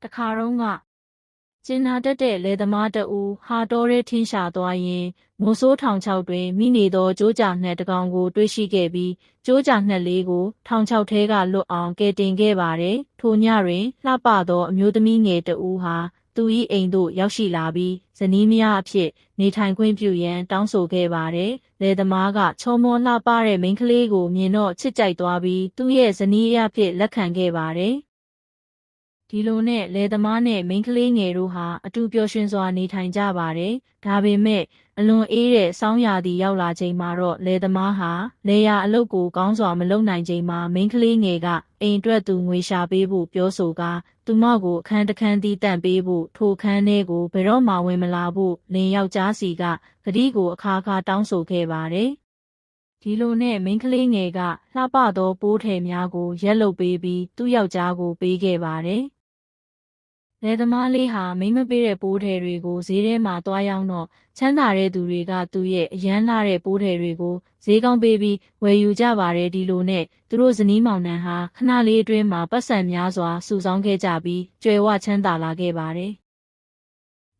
တခါတော့ကကျင်နာတတ်တဲ့လယ်သမားတဦးဟာတောထဲထင်းရှာသွားရင်မိုးဆိုးထောင်ချောက်တွင်မိနေသောကြိုးကြာငှက်တစ်ကောင်ကိုတွေ့ရှိခဲ့ပြီးကြိုးကြာငှက်လေးကိုထောင်ချောက်ထဲကလွတ်အောင်ကယ်တင်ခဲ့ပါတယ်။ထိုညတွင်လှပသောအမျိုးသမီးငယ်တဦးဟာသူ၏အိမ်သို့ရောက်ရှိလာပြီးဇနီးမယားအဖြစ်နေထိုင်ခွင့်ပြုရန်တောင်းဆိုခဲ့ပါတယ်။လယ်သမားကချောမောလှပတဲ့မိန်းကလေးကိုမြင်တော့ချစ်ကြိုက်သွားပြီးသူ့ရဲ့ဇနီးအဖြစ်လက်ခံခဲ့ပါတယ်။ဒီလိုနဲ့လယ်သမားနဲ့မိန်းကလေးငယ်တို့ဟာအတူပျော်ရွှင်စွာနေထိုင်ကြပါတယ်။ဒါပေမဲ့အလွန်အေးတဲ့ဆောင်းရာသီရောက်လာချိန်မှာတော့လယ်သမားဟာလယ်ယာအလုပ်ကိုကောင်းစွာမလုပ်နိုင်ချိန်မှာမိန်းကလေးငယ်ကအိမ်အတွက်သူငွေရှာပေးဖို့ပြောဆိုကာသူမကိုအခန်းတစ်ခန်းသီးတန့်ပေးဖို့ထိုခန်းထဲကိုဘယ်တော့မှဝင်မလာဖို့လင်ယောက်ျားစီကဂတိကိုအခါခါတောင်းဆိုခဲ့ပါတယ်။ဒီလိုနဲ့မိန်းကလေးငယ်ကလှပသောပိုးထည်များကိုရက်လုပ်ပေးပြီးသူ့ယောက်ျားကိုပေးခဲ့ပါတယ်။လယ်သမားလေးဟာမိမပေးတဲ့ပိုးထည်တွေကိုဈေးထဲမှာသွားရောက်တော့ချမ်းသာတဲ့သူတွေကသူ့ရဲ့အရန်လာတဲ့ပိုးထည်တွေကိုဈေးကောင်းပေးပြီးဝယ်ယူကြပါတယ်ဒီလိုနဲ့သူတို့ဇနီးမောင်နှံဟာခဏလေးအတွင်းမှာပတ်စံများစွာစုဆောင်းခဲ့ကြပြီးကြွယ်ဝချမ်းသာလာခဲ့ပါတယ်။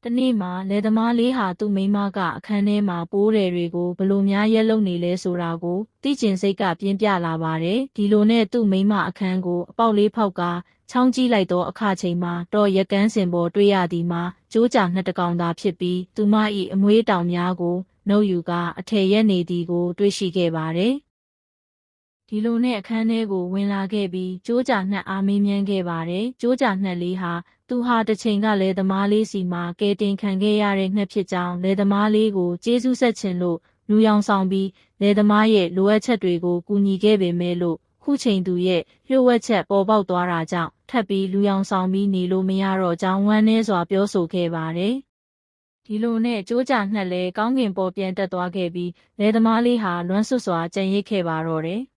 တနေ့မှာလယ်သမားလေးဟာသူ့မိန်းမကအခန်းထဲမှာပိုးထည်တွေကိုဘလို့များရက်လုံနေလဲဆိုတာကိုသိကျင်စိတ်ကပြင်းပြလာပါတယ်ဒီလိုနဲ့သူ့မိန်းမအခန်းကိုအပေါက်လေးဖောက်ကချောင်းကြည့်လိုက်သောအခါချိန်မှာတော့ရကန်းစင်ပေါ်တွေ့ရသည်မှာကြိုးကြာငှက်တစ်ကောင်သာဖြစ်ပြီးသူမ၏အမွေးတောင်များကိုနှုတ်ယူကာအထည်ရက်နေသည်ကိုတွေ့ရှိခဲ့ပါတယ်။ဒီလိုနဲ့အခန်းထဲကိုဝင်လာခဲ့ပြီးကြိုးကြာငှက်အားမေးမြန်းခဲ့ပါတယ်။ကြိုးကြာငှက်လေးဟာသူဟာတစ်ချိန်ကလယ်သမားလေးစီမှာကယ်တင်ခံခဲ့ရတဲ့ငှက်ဖြစ်ကြောင်းလယ်သမားလေးကိုကျေးဇူးဆက်ခြင်းလို့လူယောင်ဆောင်ပြီးလယ်သမားရဲ့လိုအပ်ချက်တွေကိုကူညီခဲ့ပေမဲ့လို့ခုချိန်သူရဲ့လျှို့ဝှက်ချက်ပေါ်ပေါက်သွားတာကြောင့်ထပ်ပြီးလူယောင်ဆောင်ပြီးနေလို့မရတော့ကြောင်းဝမ်းနည်းစွာပြောဆိုခဲ့ပါတယ်။ဒီလိုနဲ့ကြိုးကြာငှက်လဲကောင်းကင်ပေါ်ပြန်တက်သွားခဲ့ပြီးလယ်သမားလေးဟာလွမ်းဆွတ်စွာကြံရစ်ခဲ့ပါတော့တယ်။